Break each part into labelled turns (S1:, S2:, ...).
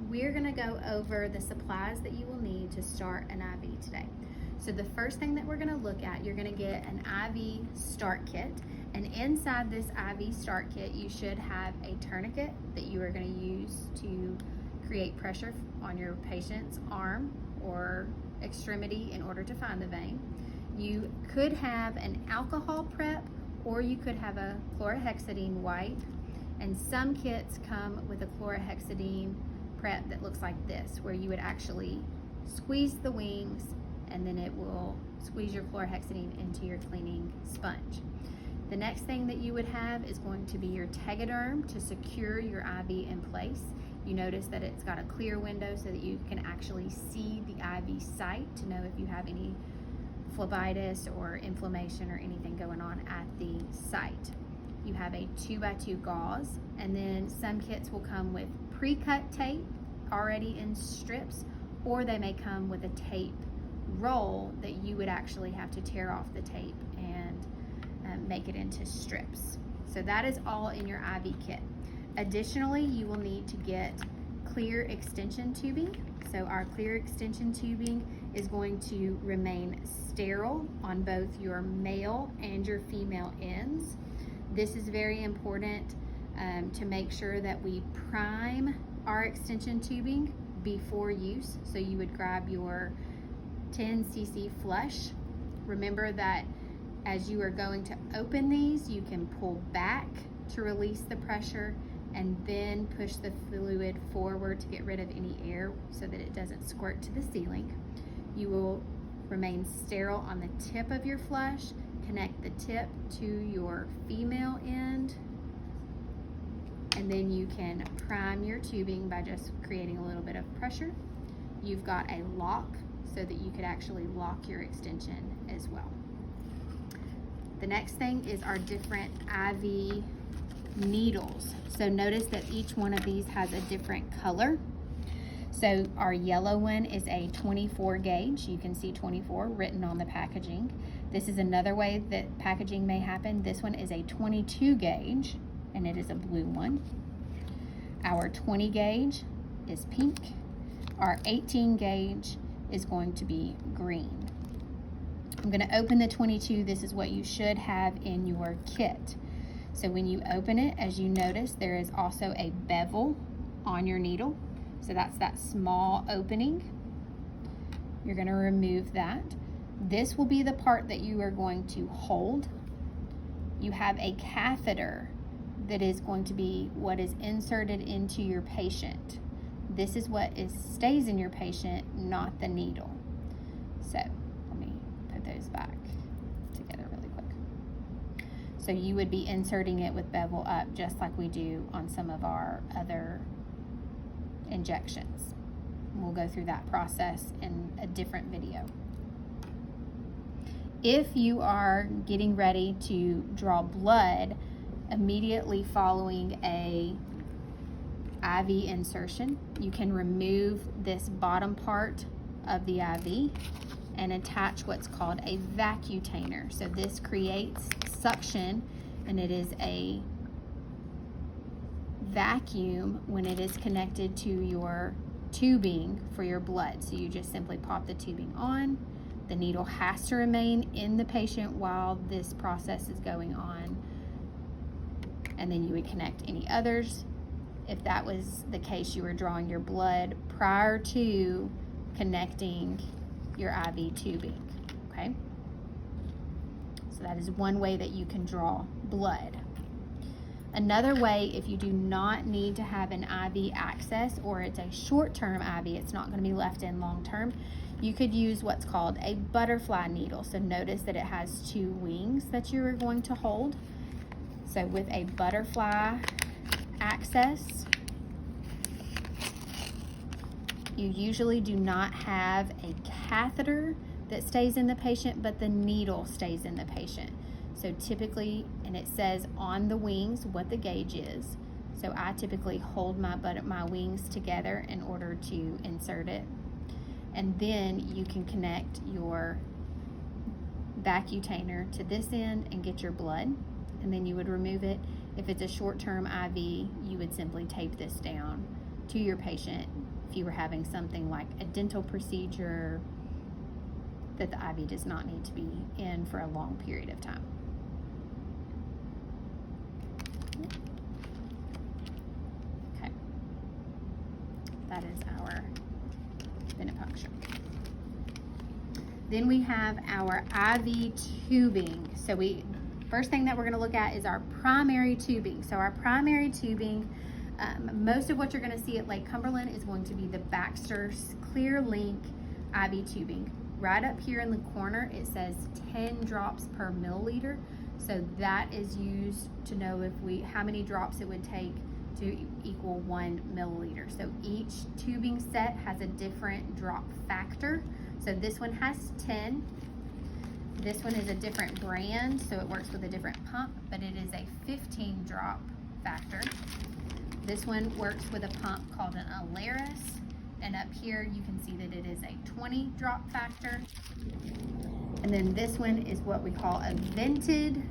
S1: we're gonna go over the supplies that you will need to start an IV today. So the first thing that we're gonna look at, you're gonna get an IV start kit. And inside this IV start kit, you should have a tourniquet that you are gonna use to create pressure on your patient's arm or extremity in order to find the vein. You could have an alcohol prep, or you could have a chlorhexidine wipe. And some kits come with a chlorhexidine prep that looks like this, where you would actually squeeze the wings and then it will squeeze your chlorhexidine into your cleaning sponge. The next thing that you would have is going to be your Tegaderm to secure your IV in place. You notice that it's got a clear window so that you can actually see the IV site to know if you have any phlebitis or inflammation or anything going on at the site. You have a 2x2 gauze, and then some kits will come with pre-cut tape already in strips, or they may come with a tape roll that you would actually have to tear off the tape and make it into strips. So that is all in your IV kit. Additionally, you will need to get clear extension tubing. So our clear extension tubing is going to remain sterile on both your male and your female ends. This is very important to make sure that we prime our extension tubing before use. So you would grab your 10 cc flush. Remember that as you are going to open these, you can pull back to release the pressure and then push the fluid forward to get rid of any air so that it doesn't squirt to the ceiling. You will remain sterile on the tip of your flush. Connect the tip to your female end, and then you can prime your tubing by just creating a little bit of pressure. You've got a lock so that you could actually lock your extension as well. The next thing is our different IV needles. So notice that each one of these has a different color. So our yellow one is a 24 gauge. You can see 24 written on the packaging. This is another way that packaging may happen. This one is a 22 gauge, and it is a blue one. Our 20 gauge is pink. Our 18 gauge is going to be green. I'm going to open the 22. This is what you should have in your kit. So when you open it, as you notice, there is also a bevel on your needle. So that's that small opening. You're going to remove that. This will be the part that you are going to hold. You have a catheter that is going to be what is inserted into your patient. This is what stays in your patient, not the needle. So let me put those back together really quick. So you would be inserting it with bevel up, just like we do on some of our other injections. We'll go through that process in a different video. If you are getting ready to draw blood immediately following a IV insertion, you can remove this bottom part of the IV and attach what's called a vacutainer. So this creates suction, and it is a vacuum when it is connected to your tubing for your blood. So you just simply pop the tubing on. The needle has to remain in the patient while this process is going on, and then you would connect any others. If that was the case, you were drawing your blood prior to connecting your IV tubing, okay? So that is one way that you can draw blood. Another way, if you do not need to have an IV access, or it's a short-term IV, it's not going to be left in long-term, you could use what's called a butterfly needle. So notice that it has two wings that you are going to hold. So with a butterfly access, you usually do not have a catheter that stays in the patient, but the needle stays in the patient. So typically, and it says on the wings what the gauge is. So I typically hold my wings together in order to insert it. And then you can connect your vacutainer to this end and get your blood, and then you would remove it. If it's a short-term IV, you would simply tape this down to your patient if you were having something like a dental procedure, that the IV does not need to be in for a long period of time. Okay, that is our venipuncture. Then we have our IV tubing. So first thing that we're gonna look at is our primary tubing. So our primary tubing, most of what you're gonna see at Lake Cumberland is going to be the Baxter's Clear Link IV tubing. Right up here in the corner, it says 10 drops per milliliter. So that is used to know how many drops it would take to equal 1 milliliter. So each tubing set has a different drop factor. So this one has 10. This one is a different brand, so it works with a different pump, but it is a 15 drop factor. This one works with a pump called an Alaris, and up here you can see that it is a 20 drop factor. And then this one is what we call a vented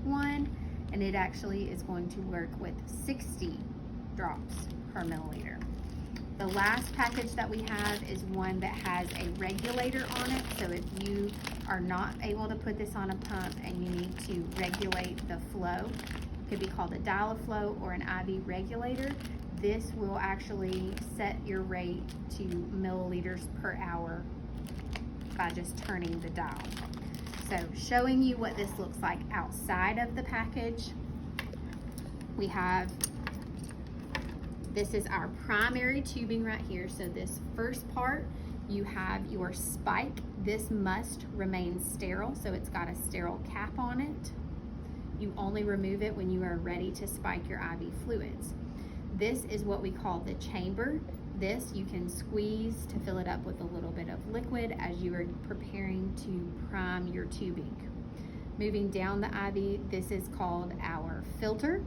S1: one, and it actually is going to work with 60 drops per milliliter. The last package that we have is one that has a regulator on it. So if you are not able to put this on a pump and you need to regulate the flow, it could be called a dial-a-flow or an IV regulator. This will actually set your rate to milliliters per hour by just turning the dial. So showing you what this looks like outside of the package, we have, this is our primary tubing right here. So this first part, you have your spike. This must remain sterile, so it's got a sterile cap on it. You only remove it when you are ready to spike your IV fluids. This is what we call the chamber. This you can squeeze to fill it up with a little bit of liquid as you are preparing to prime your tubing. Moving down the IV, this is called our filter.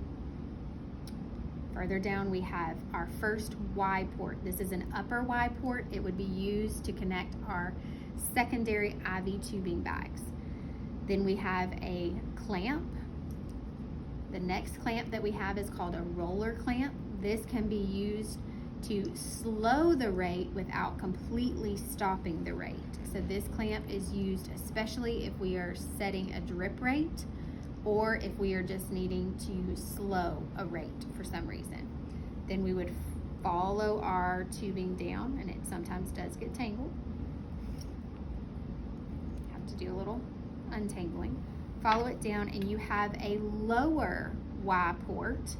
S1: Further down, we have our first Y port. This is an upper Y port. It would be used to connect our secondary IV tubing bags. Then we have a clamp. The next clamp that we have is called a roller clamp. This can be used to slow the rate without completely stopping the rate. So this clamp is used especially if we are setting a drip rate, or if we are just needing to slow a rate for some reason. Then we would follow our tubing down, and it sometimes does get tangled. Have to do a little untangling. Follow it down, and you have a lower Y port.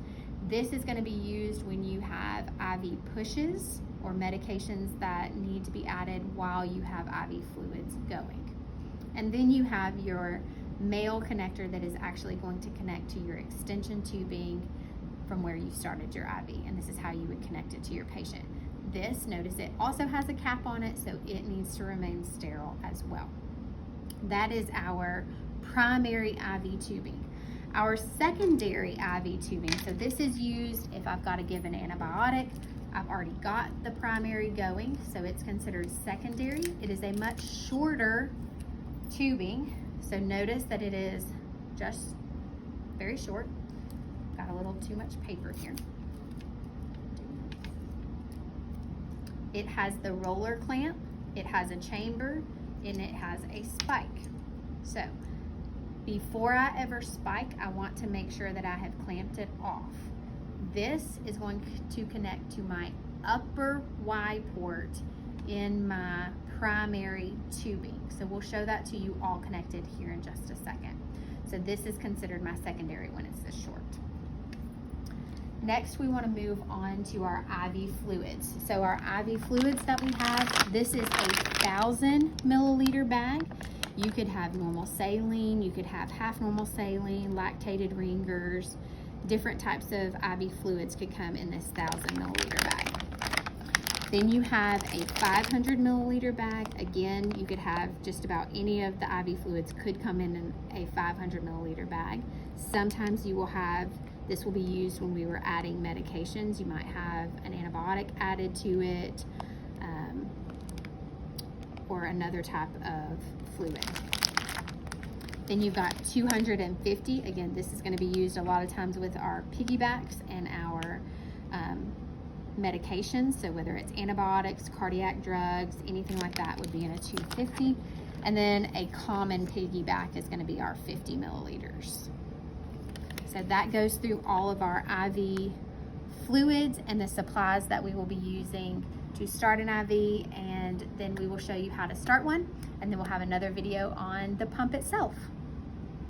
S1: This is going to be used when you have IV pushes or medications that need to be added while you have IV fluids going. And then you have your male connector that is actually going to connect to your extension tubing from where you started your IV, and this is how you would connect it to your patient. This, notice it also has a cap on it, so it needs to remain sterile as well. That is our primary IV tubing. Our secondary IV tubing, so this is used if I've got to give an antibiotic. I've already got the primary going, so it's considered secondary. It is a much shorter tubing. So notice that it is just very short. Got a little too much paper here. It has the roller clamp, it has a chamber, and it has a spike. So before I ever spike, I want to make sure that I have clamped it off. This is going to connect to my upper Y port in my primary tubing. So we'll show that to you all connected here in just a second. So this is considered my secondary when it's this short. Next, we want to move on to our IV fluids. So our IV fluids that we have, this is a 1,000 milliliter bag. You could have normal saline, you could have half normal saline, lactated ringers, different types of IV fluids could come in this 1,000 milliliter bag. Then you have a 500 milliliter bag. Again, you could have just about any of the IV fluids could come in a 500 milliliter bag. Sometimes you will have, this will be used when we were adding medications. You might have an antibiotic added to it, or another type of fluid. Then you've got 250. Again, this is going to be used a lot of times with our piggybacks and our medications, so whether it's antibiotics, cardiac drugs, anything like that would be in a 250. And then a common piggyback is going to be our 50 milliliters. So that goes through all of our IV fluids and the supplies that we will be using to start an IV, and then we will show you how to start one, and then we'll have another video on the pump itself.